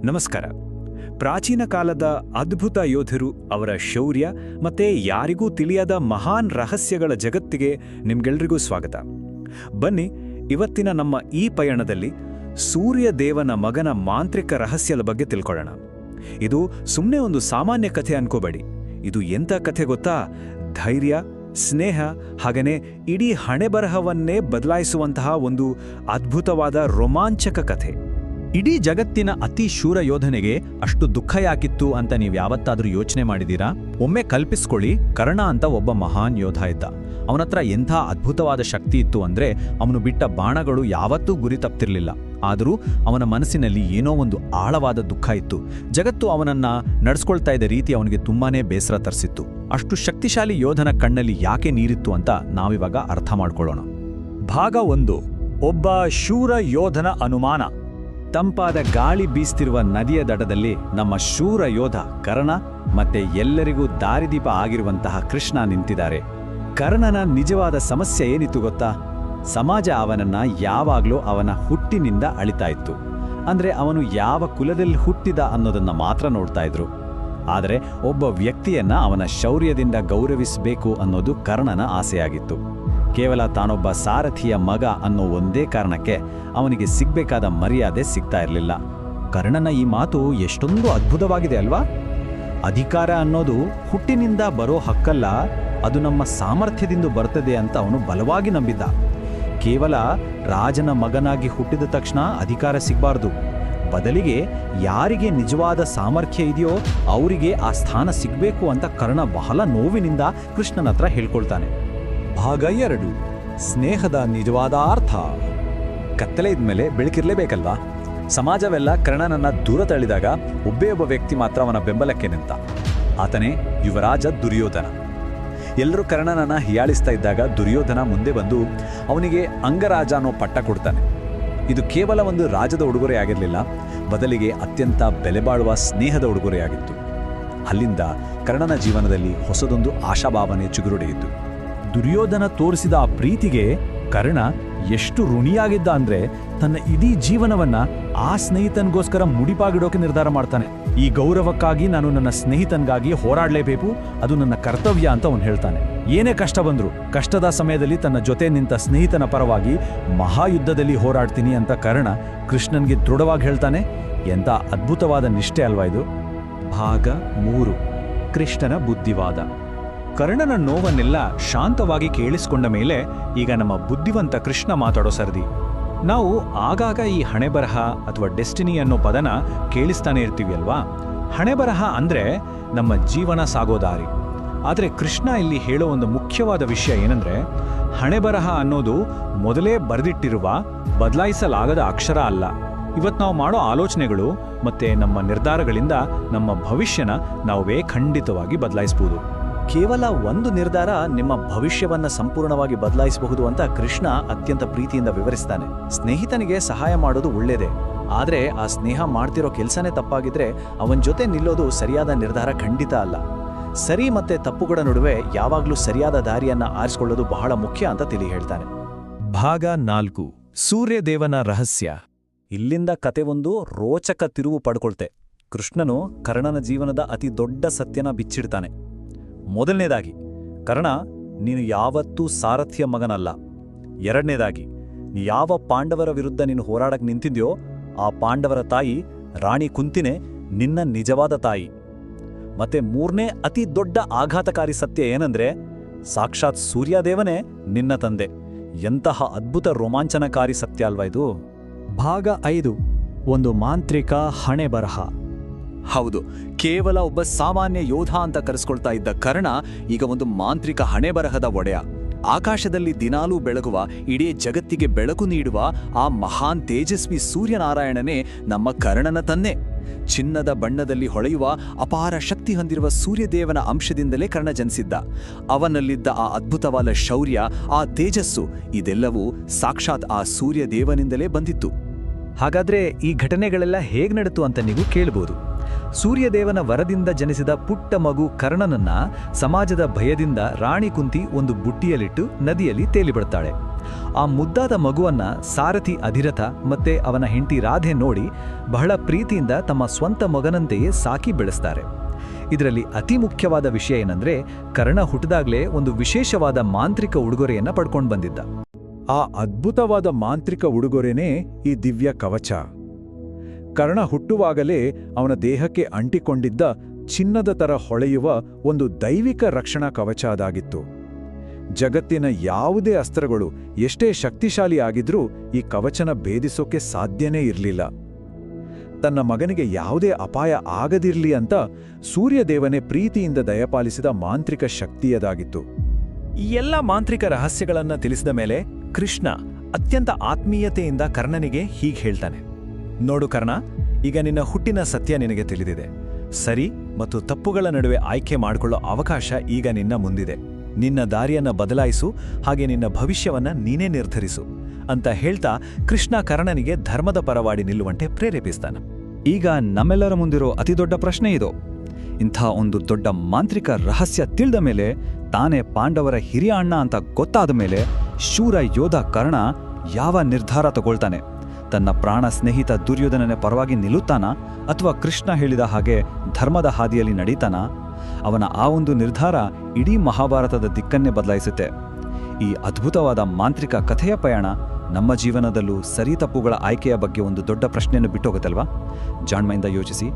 ನಮಸ್ಕಾರ. ಪ್ರಾಚೀನ ಕಾಲದ ಅದ್ಭುತ ಯೋಧರು, ಅವರ ಶೌರ್ಯ ಮತ್ತೆ ಯಾರಿಗೂ ತಿಳಿಯದ ಮಹಾನ್ ರಹಸ್ಯಗಳ ಜಗತ್ತಿಗೆ ನಿಮ್ಗೆಲ್ರಿಗೂ ಸ್ವಾಗತ. ಬನ್ನಿ, ಇವತ್ತಿನ ನಮ್ಮ ಈ ಪಯಣದಲ್ಲಿ ಸೂರ್ಯ ದೇವನ ಮಗನ ಮಾಂತ್ರಿಕ ರಹಸ್ಯದ ಬಗ್ಗೆ ತಿಳ್ಕೊಳ್ಳೋಣ. ಇದು ಸುಮ್ಮನೆ ಒಂದು ಸಾಮಾನ್ಯ ಕಥೆ ಅನ್ಕೋಬೇಡಿ. ಇದು ಎಂಥ ಕಥೆ ಗೊತ್ತಾ? ಧೈರ್ಯ, ಸ್ನೇಹ ಹಾಗನೇ ಇಡೀ ಹಣೆಬರಹವನ್ನೇ ಬದಲಾಯಿಸುವಂತಹ ಒಂದು ಅದ್ಭುತವಾದ ರೋಮಾಂಚಕ ಕಥೆ. ಇಡೀ ಜಗತ್ತಿನ ಅತಿ ಶೂರ ಯೋಧನೆಗೆ ಅಷ್ಟು ದುಃಖ ಯಾಕಿತ್ತು ಅಂತ ನೀವು ಯಾವತ್ತಾದ್ರೂ ಯೋಚನೆ ಮಾಡಿದೀರಾ? ಒಮ್ಮೆ ಕಲ್ಪಿಸ್ಕೊಳ್ಳಿ, ಕರ್ಣ ಅಂತ ಒಬ್ಬ ಮಹಾನ್ ಯೋಧ ಇದ್ದ. ಅವನತ್ರ ಎಂಥ ಅದ್ಭುತವಾದ ಶಕ್ತಿ ಇತ್ತು ಅಂದ್ರೆ ಅವನು ಬಿಟ್ಟ ಬಾಣಗಳು ಯಾವತ್ತೂ ಗುರಿ ತಪ್ತಿರ್ಲಿಲ್ಲ. ಆದರೂ ಅವನ ಮನಸ್ಸಿನಲ್ಲಿ ಏನೋ ಒಂದು ಆಳವಾದ ದುಃಖ ಇತ್ತು. ಜಗತ್ತು ಅವನನ್ನ ನಡೆಸ್ಕೊಳ್ತಾ ಇದ್ದ ರೀತಿ ಅವನಿಗೆ ತುಂಬಾನೇ ಬೇಸರ ತರಿಸಿತ್ತು. ಅಷ್ಟು ಶಕ್ತಿಶಾಲಿ ಯೋಧನ ಕಣ್ಣಲ್ಲಿ ಯಾಕೆ ನೀರಿತ್ತು ಅಂತ ನಾವಿವಾಗ ಅರ್ಥ ಮಾಡ್ಕೊಳ್ಳೋಣ. ಭಾಗ 1. ಒಬ್ಬ ಶೂರ ಯೋಧನ ಅನುಮಾನ. ತಂಪಾದ ಗಾಳಿ ಬೀಸ್ತಿರುವ ನದಿಯ ದಡದಲ್ಲಿ ನಮ್ಮ ಶೂರ ಯೋಧ ಕರ್ಣ ಮತ್ತೆ ಎಲ್ಲರಿಗೂ ದಾರಿದೀಪ ಆಗಿರುವಂತಹ ಕೃಷ್ಣ ನಿಂತಿದ್ದಾರೆ. ಕರ್ಣನ ನಿಜವಾದ ಸಮಸ್ಯೆ ಏನಿತ್ತು ಗೊತ್ತಾ? ಸಮಾಜ ಅವನನ್ನ ಯಾವಾಗ್ಲೂ ಅವನ ಹುಟ್ಟಿನಿಂದ ಅಳಿತಾ ಇತ್ತು. ಅಂದ್ರೆ ಅವನು ಯಾವ ಕುಲದಲ್ಲಿ ಹುಟ್ಟಿದ ಅನ್ನೋದನ್ನ ಮಾತ್ರ ನೋಡ್ತಾ ಇದ್ರು. ಆದರೆ ಒಬ್ಬ ವ್ಯಕ್ತಿಯನ್ನ ಅವನ ಶೌರ್ಯದಿಂದ ಗೌರವಿಸಬೇಕು ಅನ್ನೋದು ಕರ್ಣನ ಆಸೆಯಾಗಿತ್ತು. ಕೇವಲ ತಾನೊಬ್ಬ ಸಾರಥಿಯ ಮಗ ಅನ್ನೋ ಒಂದೇ ಕಾರಣಕ್ಕೆ ಅವನಿಗೆ ಸಿಗ್ಬೇಕಾದ ಮರ್ಯಾದೆ ಸಿಗ್ತಾ ಇರಲಿಲ್ಲ. ಕರ್ಣನ ಈ ಮಾತು ಎಷ್ಟೊಂದು ಅದ್ಭುತವಾಗಿದೆ ಅಲ್ವಾ? ಅಧಿಕಾರ ಅನ್ನೋದು ಹುಟ್ಟಿನಿಂದ ಬರೋ ಹಕ್ಕಲ್ಲ, ಅದು ನಮ್ಮ ಸಾಮರ್ಥ್ಯದಿಂದ ಬರ್ತದೆ ಅಂತ ಅವನು ಬಲವಾಗಿ ನಂಬಿದ್ದ. ಕೇವಲ ರಾಜನ ಮಗನಾಗಿ ಹುಟ್ಟಿದ ತಕ್ಷಣ ಅಧಿಕಾರ ಸಿಗಬಾರ್ದು. ಬದಲಿಗೆ ಯಾರಿಗೆ ನಿಜವಾದ ಸಾಮರ್ಥ್ಯ ಇದೆಯೋ ಅವರಿಗೆ ಆ ಸ್ಥಾನ ಸಿಗಬೇಕು ಅಂತ ಕರ್ಣ ಬಹಳ ನೋವಿನಿಂದ ಕೃಷ್ಣನ ಹತ್ರ ಹೇಳ್ಕೊಳ್ತಾನೆ. ಭಾಗ 2. ಸ್ನೇಹದ ನಿಜವಾದ ಅರ್ಥ. ಕತ್ತಲೆ ಇದ್ಮೇಲೆ ಬೆಳಕಿರ್ಲೇಬೇಕಲ್ವಾ? ಸಮಾಜವೆಲ್ಲ ಕರ್ಣನನ್ನ ದೂರ ತಳ್ಳಿದಾಗ ಒಬ್ಬೇ ಒಬ್ಬ ವ್ಯಕ್ತಿ ಮಾತ್ರ ಅವನ ಬೆಂಬಲಕ್ಕೆ ನಿಂತ. ಆತನೇ ಯುವರಾಜ ದುರ್ಯೋಧನ. ಎಲ್ಲರೂ ಕರ್ಣನನ್ನ ಹೀಯಾಳಿಸ್ತಾ ಇದ್ದಾಗ ದುರ್ಯೋಧನ ಮುಂದೆ ಬಂದು ಅವನಿಗೆ ಅಂಗರಾಜ ಅನ್ನೋ ಪಟ್ಟ ಕೊಡ್ತಾನೆ. ಇದು ಕೇವಲ ಒಂದು ರಾಜದ ಉಡುಗೊರೆ ಆಗಿರಲಿಲ್ಲ, ಬದಲಿಗೆ ಅತ್ಯಂತ ಬೆಲೆಬಾಳುವ ಸ್ನೇಹದ ಉಡುಗೊರೆಯಾಗಿತ್ತು. ಅಲ್ಲಿಂದ ಕರ್ಣನ ಜೀವನದಲ್ಲಿ ಹೊಸದೊಂದು ಆಶಾಭಾವನೆ ಚಿಗುರೊಡೆಯಿತು. ದುರ್ಯೋಧನ ತೋರಿಸಿದ ಆ ಪ್ರೀತಿಗೆ ಕರ್ಣ ಎಷ್ಟು ಋಣಿಯಾಗಿದ್ದ ಅಂದ್ರೆ ತನ್ನ ಇಡೀ ಜೀವನವನ್ನ ಆ ಸ್ನೇಹಿತನಿಗೋಸ್ಕರ ಮುಡಿಪಾಗಿಡೋಕೆ ನಿರ್ಧಾರ ಮಾಡ್ತಾನೆ. ಈ ಗೌರವಕ್ಕಾಗಿ ನಾನು ನನ್ನ ಸ್ನೇಹಿತನಿಗಾಗಿ ಹೋರಾಡಲೇಬೇಕು, ಅದು ನನ್ನ ಕರ್ತವ್ಯ ಅಂತ ಅವನು ಹೇಳ್ತಾನೆ. ಏನೇ ಕಷ್ಟ ಬಂದ್ರು ಕಷ್ಟದ ಸಮಯದಲ್ಲಿ ತನ್ನ ಜೊತೆ ನಿಂತ ಸ್ನೇಹಿತನ ಪರವಾಗಿ ಮಹಾಯುದ್ಧದಲ್ಲಿ ಹೋರಾಡ್ತೀನಿ ಅಂತ ಕರ್ಣ ಕೃಷ್ಣನ್ಗೆ ದೃಢವಾಗಿ ಹೇಳ್ತಾನೆ. ಎಂಥ ಅದ್ಭುತವಾದ ನಿಷ್ಠೆ ಅಲ್ವಾ ಇದು? ಭಾಗ 3. ಕೃಷ್ಣನ ಬುದ್ಧಿವಾದ. ಕರ್ಣನ ನೋವನ್ನೆಲ್ಲ ಶಾಂತವಾಗಿ ಕೇಳಿಸಿಕೊಂಡ ಮೇಲೆ ಈಗ ನಮ್ಮ ಬುದ್ಧಿವಂತ ಕೃಷ್ಣ ಮಾತಾಡೋ ಸರದಿ. ನಾವು ಆಗಾಗ ಈ ಹಣೆಬರಹ ಅಥವಾ ಡೆಸ್ಟಿನಿ ಅನ್ನೋ ಪದನ ಕೇಳಿಸ್ತಾನೆ ಇರ್ತೀವಿ ಅಲ್ವಾ? ಹಣೆಬರಹ ಅಂದ್ರೆ ನಮ್ಮ ಜೀವನ ಸಾಗೋ ದಾರಿ. ಆದರೆ ಕೃಷ್ಣ ಇಲ್ಲಿ ಹೇಳೋ ಒಂದು ಮುಖ್ಯವಾದ ವಿಷಯ ಏನಂದ್ರೆ, ಹಣೆಬರಹ ಅನ್ನೋದು ಮೊದಲೇ ಬರೆದಿಟ್ಟಿರುವ ಬದಲಾಯಿಸಲಾಗದ ಅಕ್ಷರ ಅಲ್ಲ. ಇವತ್ತು ನಾವು ಮಾಡೋ ಆಲೋಚನೆಗಳು ಮತ್ತೆ ನಮ್ಮ ನಿರ್ಧಾರಗಳಿಂದ ನಮ್ಮ ಭವಿಷ್ಯನ ನಾವೇ ಖಂಡಿತವಾಗಿ ಬದಲಾಯಿಸಬಹುದು. ಕೇವಲ ಒಂದು ನಿರ್ಧಾರ ನಿಮ್ಮ ಭವಿಷ್ಯವನ್ನ ಸಂಪೂರ್ಣವಾಗಿ ಬದಲಾಯಿಸಬಹುದು ಅಂತ ಕೃಷ್ಣ ಅತ್ಯಂತ ಪ್ರೀತಿಯಿಂದ ವಿವರಿಸ್ತಾನೆ. ಸ್ನೇಹಿತನಿಗೆ ಸಹಾಯ ಮಾಡೋದು ಒಳ್ಳೇದೇ, ಆದ್ರೆ ಆ ಸ್ನೇಹ ಮಾಡ್ತಿರೋ ಕೆಲಸನೇ ತಪ್ಪಾಗಿದ್ರೆ ಅವನ ಜೊತೆ ನಿಲ್ಲೋದು ಸರಿಯಾದ ನಿರ್ಧಾರ ಖಂಡಿತ ಅಲ್ಲ. ಸರಿ ಮತ್ತೆ ತಪ್ಪುಗಳ ನಡುವೆ ಯಾವಾಗ್ಲೂ ಸರಿಯಾದ ದಾರಿಯನ್ನ ಆರಿಸಿಕೊಳ್ಳೋದು ಬಹಳ ಮುಖ್ಯ ಅಂತ ತಿಳಿ ಹೇಳ್ತಾನೆ. ಭಾಗ 4. ಸೂರ್ಯದೇವನ ರಹಸ್ಯ. ಇಲ್ಲಿಂದ ಕತೆ ಒಂದು ರೋಚಕ ತಿರುವು ಪಡ್ಕೊಳ್ತೆ. ಕೃಷ್ಣನು ಕರ್ಣನ ಜೀವನದ ಅತಿ ದೊಡ್ಡ ಸತ್ಯನ ಬಿಚ್ಚಿಡ್ತಾನೆ. ಮೊದಲನೇದಾಗಿ, ಕರ್ಣ, ನೀನು ಯಾವತ್ತೂ ಸಾರಥಿಯ ಮಗನಲ್ಲ. ಎರಡನೇದಾಗಿ, ಯಾವ ಪಾಂಡವರ ವಿರುದ್ಧ ನೀನು ಹೋರಾಡಕ್ಕೆ ನಿಂತಿದ್ಯೋ ಆ ಪಾಂಡವರ ತಾಯಿ ರಾಣಿ ಕುಂತಿನೇ ನಿನ್ನ ನಿಜವಾದ ತಾಯಿ. ಮತ್ತೆ ಮೂರನೇ ಅತಿ ದೊಡ್ಡ ಆಘಾತಕಾರಿ ಸತ್ಯ ಏನಂದ್ರೆ, ಸಾಕ್ಷಾತ್ ಸೂರ್ಯದೇವನೇ ನಿನ್ನ ತಂದೆ. ಎಂತಹ ಅದ್ಭುತ ರೋಮಾಂಚನಕಾರಿ ಸತ್ಯ ಅಲ್ವಾ ಇದು? ಭಾಗ 5. ಒಂದು ಮಾಂತ್ರಿಕ ಹಣೆಬರಹ. ಹೌದು, ಕೇವಲ ಒಬ್ಬ ಸಾಮಾನ್ಯ ಯೋಧ ಅಂತ ಕರೆಸ್ಕೊಳ್ತಾ ಇದ್ದ ಕರ್ಣ ಈಗ ಒಂದು ಮಾಂತ್ರಿಕ ಹಣೆಬರಹದ ಒಡೆಯ. ಆಕಾಶದಲ್ಲಿ ದಿನಾಲೂ ಬೆಳಗುವ, ಇಡೀ ಜಗತ್ತಿಗೆ ಬೆಳಕು ನೀಡುವ ಆ ಮಹಾನ್ ತೇಜಸ್ವಿ ಸೂರ್ಯನಾರಾಯಣನೇ ನಮ್ಮ ಕರ್ಣನ ತಂದೆ. ಚಿನ್ನದ ಬಣ್ಣದಲ್ಲಿ ಹೊಳೆಯುವ ಅಪಾರ ಶಕ್ತಿ ಹೊಂದಿರುವ ಸೂರ್ಯದೇವನ ಅಂಶದಿಂದಲೇ ಕರ್ಣ ಜನಿಸಿದ್ದ. ಅವನಲ್ಲಿದ್ದ ಆ ಅದ್ಭುತವಾದ ಶೌರ್ಯ, ಆ ತೇಜಸ್ಸು, ಇದೆಲ್ಲವೂ ಸಾಕ್ಷಾತ್ ಆ ಸೂರ್ಯದೇವನಿಂದಲೇ ಬಂದಿತ್ತು. ಹಾಗಾದ್ರೆ ಈ ಘಟನೆಗಳೆಲ್ಲ ಹೇಗೆ ನಡೆತು ಅಂತ ನೀವು ಕೇಳಬಹುದು. ಸೂರ್ಯದೇವನ ವರದಿಂದ ಜನಿಸಿದ ಪುಟ್ಟ ಮಗು ಕರ್ಣನನ್ನ ಸಮಾಜದ ಭಯದಿಂದ ರಾಣಿ ಕುಂತಿ ಒಂದು ಬುಟ್ಟಿಯಲ್ಲಿಟ್ಟು ನದಿಯಲ್ಲಿ ತೇಲಿಬಿಡ್ತಾಳೆ. ಆ ಮುದ್ದಾದ ಮಗುವನ್ನ ಸಾರಥಿ ಅಧಿರಥ ಮತ್ತೆ ಅವನ ಹೆಂಡತಿ ರಾಧೆ ನೋಡಿ ಬಹಳ ಪ್ರೀತಿಯಿಂದ ತಮ್ಮ ಸ್ವಂತ ಮಗನಂತೆಯೇ ಸಾಕಿ ಬೆಳೆಸ್ತಾರೆ. ಇದರಲ್ಲಿ ಅತಿ ಮುಖ್ಯವಾದ ವಿಷಯ ಏನಂದ್ರೆ, ಕರ್ಣ ಹುಟ್ಟಿದಾಗ್ಲೇ ಒಂದು ವಿಶೇಷವಾದ ಮಾಂತ್ರಿಕ ಉಡುಗೊರೆಯನ್ನ ಪಡ್ಕೊಂಡು ಬಂದಿದ್ದ. ಆ ಅದ್ಭುತವಾದ ಮಾಂತ್ರಿಕ ಉಡುಗೊರೆನೇ ಈ ದಿವ್ಯ ಕವಚ. ಕರ್ಣ ಹುಟ್ಟುವಾಗಲೇ ಅವನ ದೇಹಕ್ಕೆ ಅಂಟಿಕೊಂಡಿದ್ದ ಚಿನ್ನದ ತರ ಹೊಳೆಯುವ ಒಂದು ದೈವಿಕ ರಕ್ಷಣಾ ಕವಚ ಅದಾಗಿತ್ತು. ಜಗತ್ತಿನ ಯಾವುದೇ ಅಸ್ತ್ರಗಳು ಎಷ್ಟೇ ಶಕ್ತಿಶಾಲಿ ಆಗಿದ್ರೂ ಈ ಕವಚನ ಭೇದಿಸೋಕೆ ಸಾಧ್ಯನೇ ಇರಲಿಲ್ಲ. ತನ್ನ ಮಗನಿಗೆ ಯಾವುದೇ ಅಪಾಯ ಆಗದಿರಲಿ ಅಂತ ಸೂರ್ಯದೇವನೇ ಪ್ರೀತಿಯಿಂದ ದಯಪಾಲಿಸಿದ ಮಾಂತ್ರಿಕ ಶಕ್ತಿಯದಾಗಿತ್ತು. ಈ ಎಲ್ಲ ಮಾಂತ್ರಿಕ ರಹಸ್ಯಗಳನ್ನ ತಿಳಿಸಿದ ಮೇಲೆ ಕೃಷ್ಣ ಅತ್ಯಂತ ಆತ್ಮೀಯತೆಯಿಂದ ಕರ್ಣನಿಗೆ ಹೀಗೆ ಹೇಳ್ತಾನೆ, ನೋಡು ಕರ್ಣ, ಈಗ ನಿನ್ನ ಹುಟ್ಟಿನ ಸತ್ಯ ನಿನಗೆ ತಿಳಿದಿದೆ. ಸರಿ ಮತ್ತು ತಪ್ಪುಗಳ ನಡುವೆ ಆಯ್ಕೆ ಮಾಡಿಕೊಳ್ಳೋ ಅವಕಾಶ ಈಗ ನಿನ್ನ ಮುಂದಿದೆ. ನಿನ್ನ ದಾರಿಯನ್ನ ಬದಲಾಯಿಸು, ಹಾಗೆ ನಿನ್ನ ಭವಿಷ್ಯವನ್ನ ನೀನೇ ನಿರ್ಧರಿಸು ಅಂತ ಹೇಳ್ತಾ ಕೃಷ್ಣ ಕರ್ಣನಿಗೆ ಧರ್ಮದ ಪರವಾಡಿ ನಿಲ್ಲುವಂತೆ ಪ್ರೇರೇಪಿಸ್ತಾನೆ. ಈಗ ನಮ್ಮೆಲ್ಲರ ಮುಂದಿರೋ ಅತಿದೊಡ್ಡ ಪ್ರಶ್ನೆ ಇದು. ಇಂಥ ಒಂದು ದೊಡ್ಡ ಮಾಂತ್ರಿಕ ರಹಸ್ಯ ತಿಳಿದ ಮೇಲೆ, ತಾನೇ ಪಾಂಡವರ ಹಿರಿಯ ಅಣ್ಣ ಅಂತ ಗೊತ್ತಾದ ಮೇಲೆ ಶೂರ ಯೋಧ ಕರ್ಣ ಯಾವ ನಿರ್ಧಾರ ತಗೊಳ್ತಾನೆ? ತನ್ನ ಪ್ರಾಣ ಸ್ನೇಹಿತ ದುರ್ಯೋಧನನ ಪರವಾಗಿ ನಿಲ್ಲುತ್ತಾನ, ಅಥವಾ ಕೃಷ್ಣ ಹೇಳಿದ ಹಾಗೆ ಧರ್ಮದ ಹಾದಿಯಲ್ಲಿ ನಡೀತಾನ? ಅವನ ಆ ಒಂದು ನಿರ್ಧಾರ ಇಡೀ ಮಹಾಭಾರತದ ದಿಕ್ಕನ್ನೇ ಬದಲಾಯಿಸುತ್ತೆ. ಈ ಅದ್ಭುತವಾದ ಮಾಂತ್ರಿಕ ಕಥೆಯ ಪಯಣ ನಮ್ಮ ಜೀವನದಲ್ಲೂ ಸರಿ ತಪ್ಪುಗಳ ಆಯ್ಕೆಯ ಬಗ್ಗೆ ಒಂದು ದೊಡ್ಡ ಪ್ರಶ್ನೆಯನ್ನು ಬಿಟ್ಟೋಗುತ್ತಲ್ವಾ? ಜಾಣ್ಮೆಯಿಂದ ಯೋಚಿಸಿ.